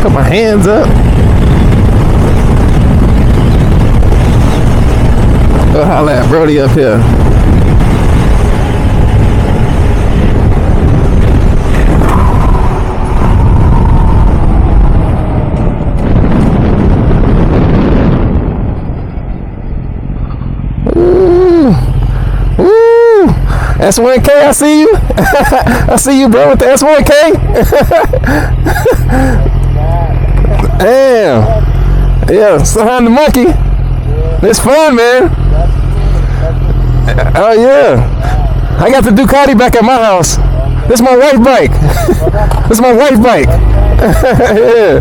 Put my hands up. Go holla at Brody up here. S1K, I see you. I see you, bro, with the S1K. Damn. Yeah, behind the monkey. It's fun, man. Oh, yeah. I got the Ducati back at my house. This is my wife's bike. This is my wife's bike. Yeah.